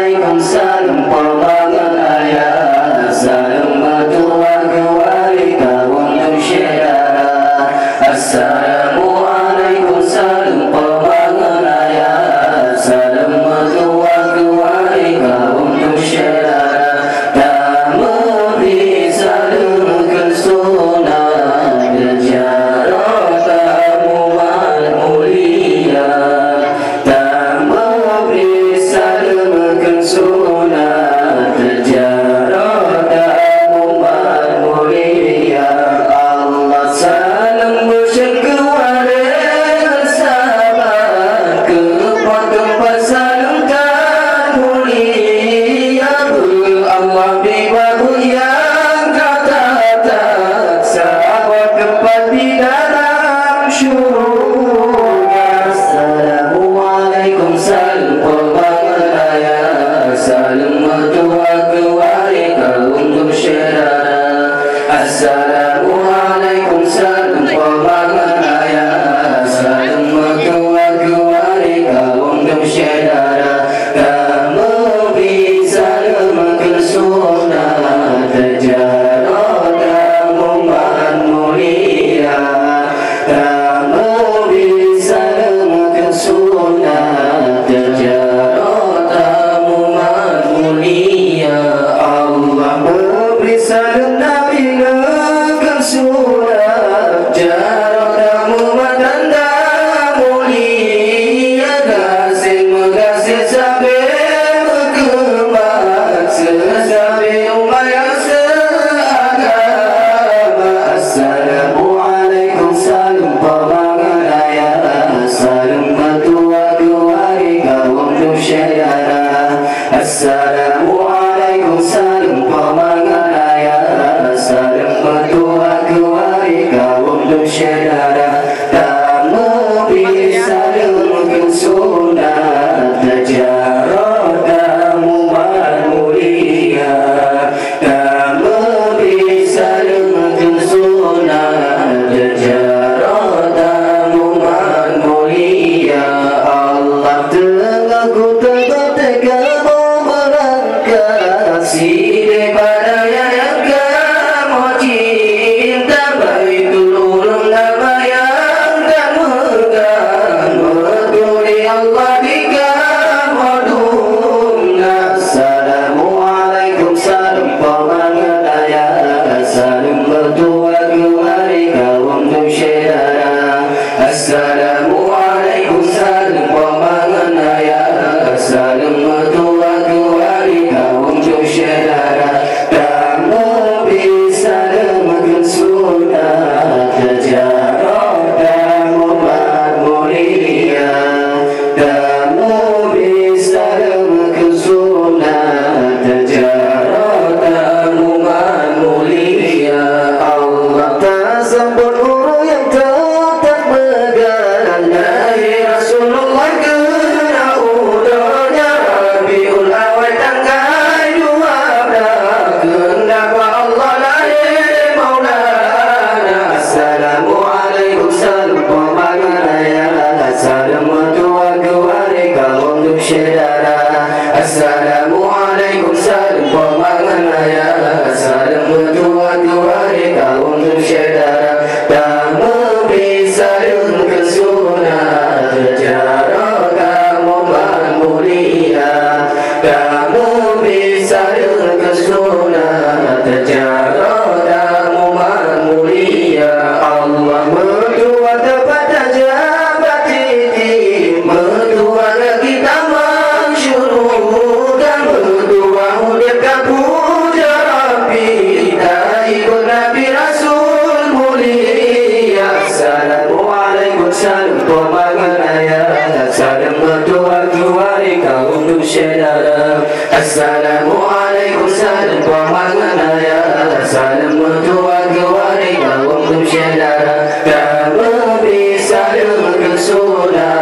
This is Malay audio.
Waalaikumsalam Perbangan ayah Salam bertuah kewali kawan dan syedara Assalamualaikum salam Perbangan ayah Salam bertuah kewali kawan dan syedara Tak memberi salam ke sunnah Berjarak tamu mulia Tak memberi salam ke sunnah Berjarak tamu mulia Allah salam bersyukur sahabat Kepada salam tak mulia Allah beribahu yang kata tak sahabat kepada di dalam syurga Assalamualaikum salam Perbangan ayah Salam bertuah kewali kaum bersyedara Assalamualaikum salam Perbangan ayah Salam bertuah kewali kaum bersyedara Kamu bisa makan sunnah Terjarak kamu mulia Kamu bisa makan sunnah Terjarak kamu mulia Allah memberi salam Nabi makan sunnah Jarak kamu tanda mulia Kasih mengasih sampai berkembang Sesampai umat yang seagama Assalamualaikum salam Perbangan ayah Salam bertuah kewali kaum bersyedara Assalamualaikum salam Perbangan ayah Salam bertuah kewali kaum bersyedara Tak memberi salam ke sunnah Terjarak kamu mulia Tak memberi salam ke sunnah Terjarak kamu mulia Allah tengah ku tega berangkat Sini pada yang kamu cinta Baitul ulum nama yang kamu megang Berduri Allah di kamu dunga Assalamualaikum salam Perbangan ayah Salam bertuah kewali kaum bersyedara Assalamualaikum salam Perbangan ayah Salam bertuah kewali kaum bersyedara Tak bisa makan sunnah Terjarak kamu mulia Tak bisa makan sunnah Terjarak kamu mulia Allah tak sambut guru yang tetap megang Dari Rasulullah kena udahnya Rabiul awal tanggal 12 Kenapa Allah lahir Maulana Assalamualaikum salam Perbangan ayah Salam bertuah kewali kaum bersyedara Assalamualaikum salam Perbangan ayah Salam bertuah kewali kaum bersyedara Tak memberi salam ke sunnah Terjarak kamu mulia Tak memberi salam ke sunnah Terjarak kamu mulia Allah berdua tepat jabat titik Berdua kita mensyuruhkan Berdua hudipkan puja Rabbi Tak ikut Nabi Rasul mulia Assalamualaikum salam Perbangan ayah Salam bertuah kewali kaum bersyedara Assalamualaikum salam Perbangan ayah Salam bertuah kewali kaum bersyedara Tak memberi salam ke sunnah